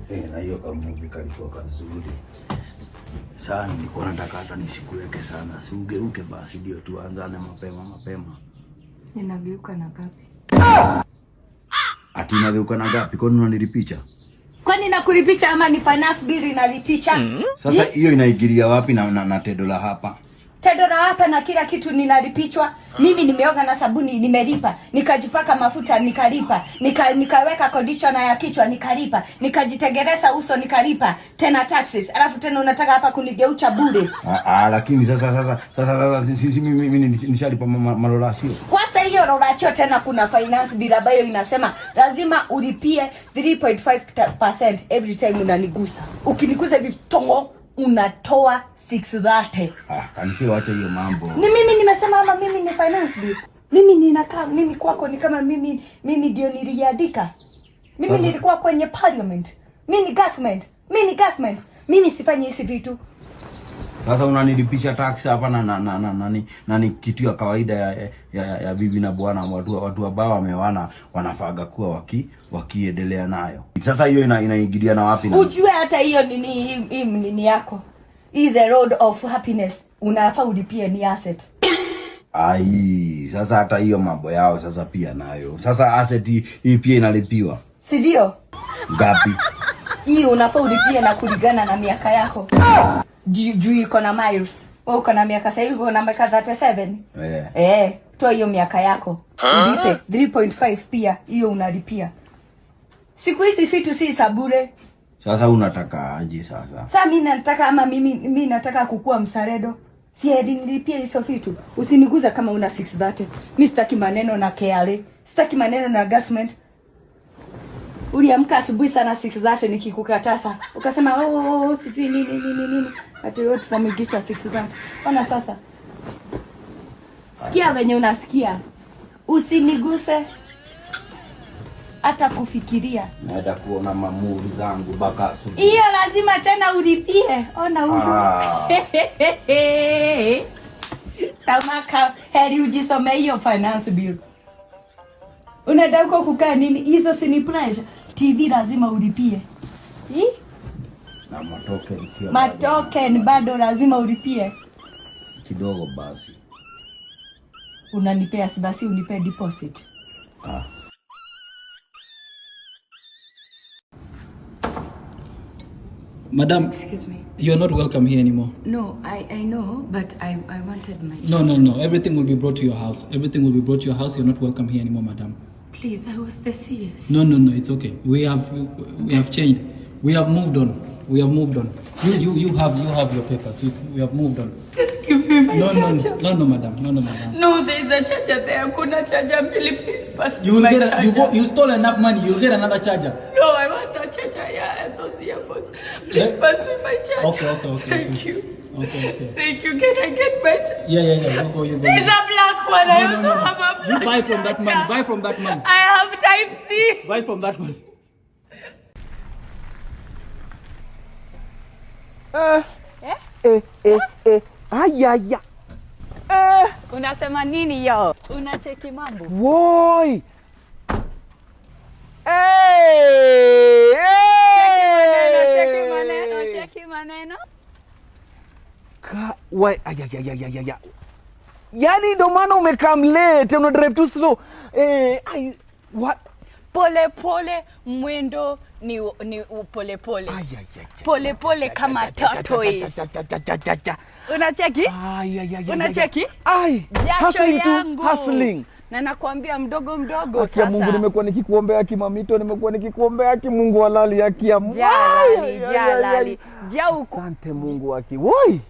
Na hiyo kamuvi kalikuwa kazuri. Sana nilikuwa nataka hata nisikuweke sana. Si ugeuke basi ndio tuanzane mapema. Ninageuka na gapi? Ati nageuka na gapi? Kwani unanilipicha? Kwani nakulipicha ama ni finance bill inalipicha? Sasa hiyo inaigilia wapi na tedo la hapa? Tedo la hapa na kila kitu ninalipichwa. Mimi nimeoga na sabuni nimelipa, nikajipaka mafuta nikalipa, nikaweka conditioner ya kichwa nikalipa, nikajitengeneza uso nikalipa, tena taxes. Alafu tena unataka hapa kunigeucha bure. Lakini sasa sisi mimi nishalipa malola sio. Kwa hiyo lola tena kuna finance bill ambayo inasema lazima ulipie 3.5% every time unanigusa. Ukinigusa hivi tongo unatoa 630. Kanisi waache hiyo mambo. Ni mimi nimesema ama mimi ni finance bill? Mimi ninakaa mimi kwako ni kama mimi ndio niliandika. Mimi nilikuwa kwenye parliament. Mimi ni government. Mimi sifanyi hizi vitu. Sasa unanilipisha tax hapa na ni kitu ya kawaida ya bibi na bwana, watu ambao wamewana wanafaga kuwa wakiendelea nayo. Sasa hiyo inaigilia na wapi na? Ujue hata hiyo nini yako. The road of happiness unafaa ulipie ni asset. Sasa hata hiyo mambo yao sasa pia nayo. Sasa asset hii pia inalipiwa. Si ndio? Gapi? Hii unafaa ulipie na kulingana na miaka yako. Juu iko na miles. Wewe uko na miaka sasa hivi uko na miaka 37. Toa hiyo miaka yako. Ulipe 3.5 pia hiyo unalipia. Siku hizi vitu si sabure. Sasa unataka aje sasa? Sasa mimi nataka ama mimi nataka kukua msaredo. Si hadi nilipia hizo vitu. Usiniguza kama una 630. Mimi sitaki maneno na KRA. Sitaki maneno na government. Uliamka asubuhi sana 630 nikikukatasa. Ukasema sijui nini. Ati wewe tunamigisha 630. Ona sasa. Sikia venye unasikia. Usiniguse hata kufikiria. Naenda kuona mamuri zangu baka asubuhi. Hiyo lazima tena ulipie. Ona huko. Tamaka heri ujisome hiyo finance bill. Unaenda huko kukaa nini? Hizo si ni pressure. TV lazima ulipie. Na matoken pia. Matoken bado lazima ulipie. Kidogo basi. Unanipea si basi unipe deposit. Madam, excuse me. You are not welcome here anymore. No, I know, but I wanted my charger. No. Everything will be brought to your house. Everything will be brought to your house. You're not welcome here anymore, madam. Please, I was the CS. No, it's okay. We have changed. We have moved on. You have your papers. We have moved on. Just give me my charger. No, madam. No, there is a charger there. Kuna charger, please pass me my charger. You stole enough money. You'll get another charger. No, I want that charger. Yeah, and those earphones. Please pass me my charger. Okay. Thank you. Okay. Thank you. Can I get my charger? Yeah. You go. There's a black one. I also have a black one. You buy from that man. Buy from that man. I have type C. Buy from that man. Ayaya. Unasema nini yo? Unacheki mambo? Woi. Cheki maneno. Ayaya. Yaani ndo maana umekaa late, una drive too slow. What? Pole mwendo ni pole. Pole kama tortoise. Unacheki? Unacheki? Jasho yangu. Hustling. Na nakwambia mdogo sasa. Akia Mungu nimekuwa nikikuombea kimamito, nimekuwa nikikuombea Mungu halali yake ya Mungu. Jalali. Asante Mungu waki. Woi.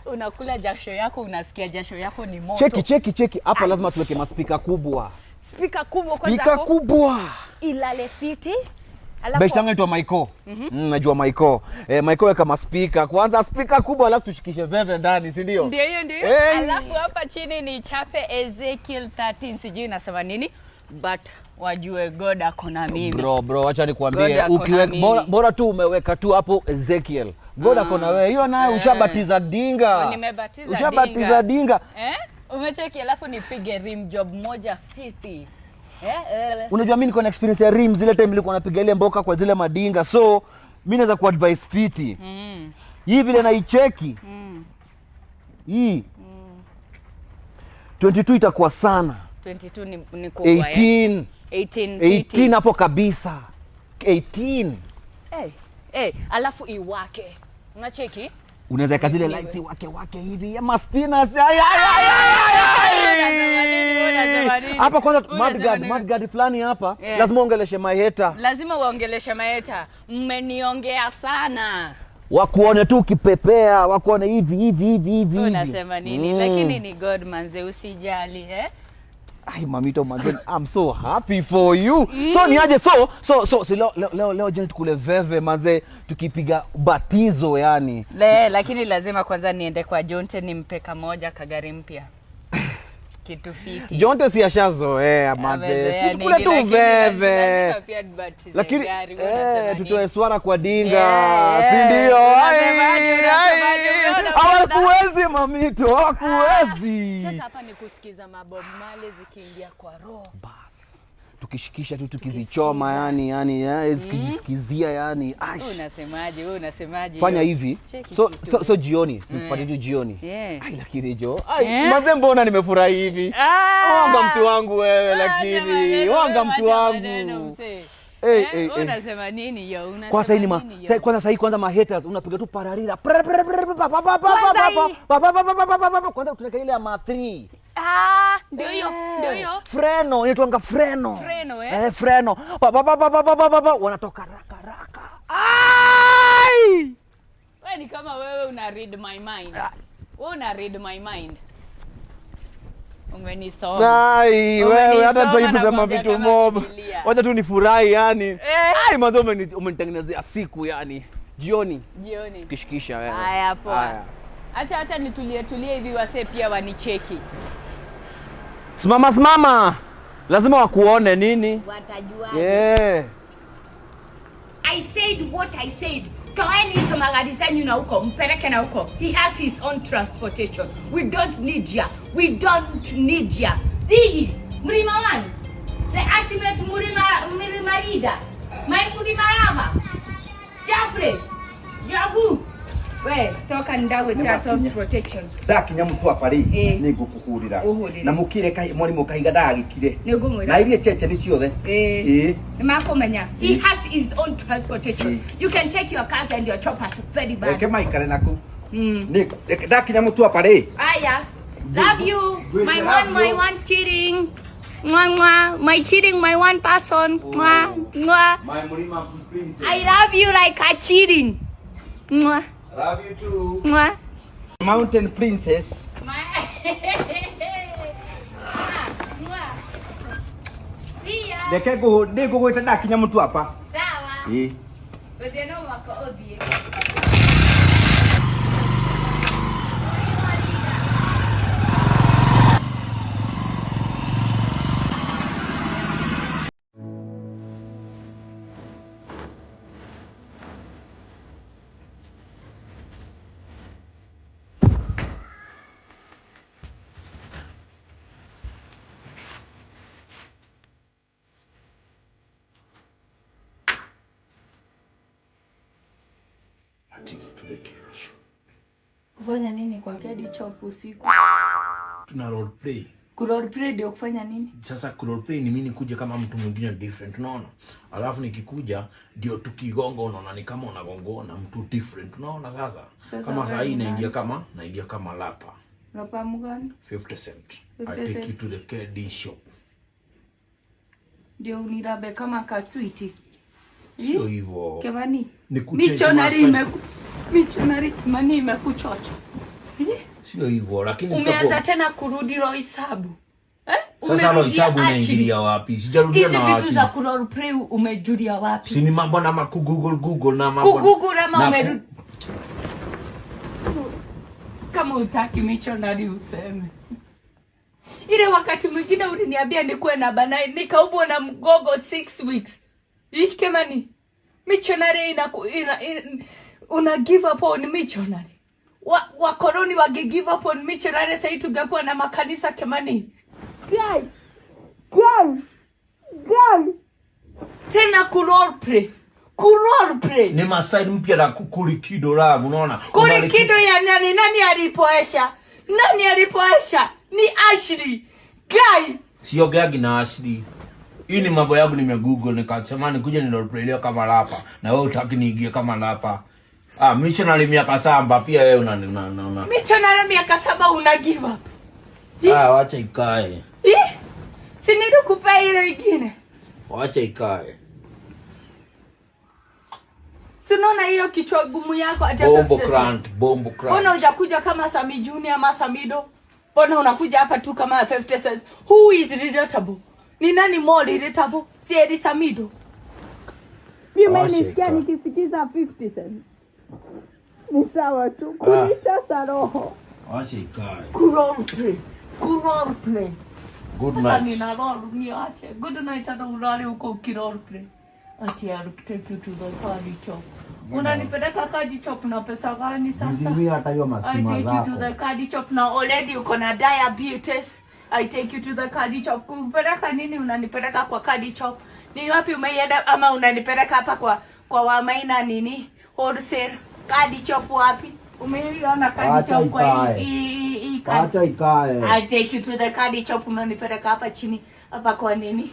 Unakula jasho yako, unasikia jasho yako ni moto. Cheki. Hapa lazima tuweke maspika kubwa. Speaker kubwa kwanza. Speaker kubwa. Ilale City. Best yangu inaitwa Maiko. Najua Maiko. Maiko weka maspika. Kwanza speaker kubwa alafu tushikishe veve ndani, si ndio? Ndio. Alafu hapa chini ni chape Ezekiel 13. Sijui nasema nini, but wajue God ako na mimi. Bro, acha nikwambie, ukiweka bora tu umeweka tu hapo Ezekiel. God ako na wewe. Hiyo naye ushabatiza dinga. Nimebatiza dinga. Umecheki alafu nipige rim job moja fiti. Unajua mimi niko na experience ya rim zile time nilikuwa napiga ile mboka kwa zile madinga. So mimi naweza ku advise fiti. Hii vile naicheki. Hii 22 itakuwa sana. 22 ni kubwa. 18 hapo kabisa. 18. Alafu iwake. Unacheki? Unaweza kazile lights wake hivi ya maspinas. Hapa kwanza mad guard fulani hapa. Lazima uongeleshe maheta. Lazima uongeleshe maheta. Mmeniongea sana. Wakuone tu ukipepea, wakuone hivi. Unasema nini? Lakini ni God manze, usijali Ay mamito manze, I'm so happy for you. So ni aje so leo jana tukule veve manze tukipiga batizo yani. Lakini lazima kwanza niende kwa Jonte nimpe kamoja kagari mpya. Kitu fiti. Jonte si ashazo manze. Si tukule tu veve. Lakini tutoe swara kwa dinga. Si ndio? Hawakuwezi mamito, hawakuwezi. Sasa hapa ni kusikiza mabob male zikiingia kwa roho. Bas. Tukishikisha tu tukizichoma yani zikijisikizia yani. Unasemaje? Fanya hivi. So jioni, tupate tu jioni. Ai lakini jo. Manze mbona nimefurahi hivi? Wanga mtu wangu wewe lakini. Wanga mtu wangu. Unasema nini yo? Kwa sasa kwanza ma haters unapiga tu pararira. Kwanza tunaweka ile ya ma 3. Ndio. Freno, inaitwanga freno. Freno. Wanatoka raka. Ai! Wewe ni kama wewe una read my mind. Umenisoma. Ai, wewe hata sasa kusema vitu mob. Wacha tu nifurahi yani. Ai, mwanzo umenitengenezea siku yani. Jioni. Kishikisha wewe. Haya poa. Acha nitulie hivi wase pia wanicheki. Simama. Lazima wakuone nini? Watajua. I said what I said. Toeni hizo magari zenyu na huko, mpeleke na huko. He has his own transportation. We don't need ya. Hii, Mlima One. The ultimate Mlima Leader. Mlima Rama. Jafu. We, toka ndawe transportation. Ndakinya mtu apari ni ngukuhurira. Na mukire kai mwalimu kaiga ndagikire. Na irie cheche ni ciothe. Nimakomenya. He has his own transportation. You can take your cars and your choppers very bad. Eke maikare naku. Ni ndakinya mtu apari. Aya. Love you. My one cheating. Mwah. My cheating, my one person. Mwah. My Mlima princess. I love you like a cheating. Mwah. Love you too. Mwah. Mountain princess. Deke go go ita ndakinya mtu hapa. Sawa. Wewe no wako odhie. Kufanya nini kwa Kedi Chop usiku? Tuna role play. Role play ndio kufanya nini? Sasa role play ni mimi nikuje kama mtu mwingine different, unaona? Alafu nikikuja ndio tukigonga unaona ni kama unagongona mtu different, unaona sasa? Kama saa hii naingia kama lapa. Lapa mgani? 50 cent. I take you to the Kedi Shop. Ndio unirabe kama kaswiti. Sio hivyo. Kemani. Michonari mani imekuchocha. Sio hivyo lakini umeanza tena kurudi roho hisabu. Sasa roho hisabu unaingilia wapi? Sijarudia na wapi. Hizi vitu za kurole play umejulia wapi? Si ni mambo na Google na mambo. Google na umerudi. Kama utaki Michonari useme. Ile wakati mwingine uliniambia nikuwe na banai nikaubwa na mgogo 6 weeks. Kemani. Michonari una give up on Michonari. Wakoroni wage give up on Michonari sasa tungekuwa na makanisa Kemani. Guys. Gai. Tena kuroleplay. Ni mastyle mpya la kulikido love, unaona? Kulikido ya nani? Nani alipoesha? Nani alipoesha? Ni Ashley. Gai. Sio Gagi na Ashley. Hii ni mambo yangu nimegoogle nikasema nikuje niroleplay kama rapa na wewe utaki niingie kama rapa. Missionary miaka 7 pia wewe una Missionary miaka 7 una give up. Wacha ikae. Si nilikupa ile ingine. Wacha ikae. Sinaona hiyo kichwa gumu yako ati bombo crunch. Mbona hujakuja kama Sami Junior ama Samido? Mbona unakuja hapa tu kama 50 cents? Who is relatable? Ni nani more relatable? Si Edi Samido. Mimi nisikia nikisikiza 50 cents. Ni sawa tu kunitasa roho. Wacha ikae. Kuroleplay. Good night. Nina roll niache. Good night hata ulale huko kiroleplay. Ati I'll take you to the candy shop. Unanipeleka candy shop na pesa gani sasa? Mimi hata hiyo mastima I take you to the candy shop na already uko na diabetes. I take you to the candy shop. Kupeleka nini unanipeleka kwa candy shop? Ni wapi umeenda ama unanipeleka hapa kwa Wamaina nini? Wholesale candy shop wapi? Umeona candy shop kwa hii acha ikae. I take you to the candy shop unanipeleka hapa chini hapa kwa nini?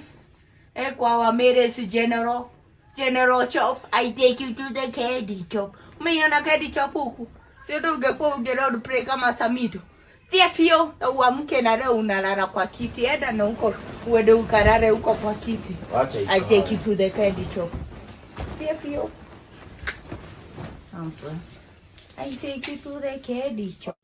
Kwa Wameres General shop. I take you to the candy shop. Umeona candy shop huku? Sio ndio ungekuwa ungeroleplay kama Samido. Tiafio uamke na leo unalala kwa kiti. Enda na huko uende ukarare huko kwa kiti. I take you to the candy shop. Tiafio. Nonsense. I take you to the candy shop.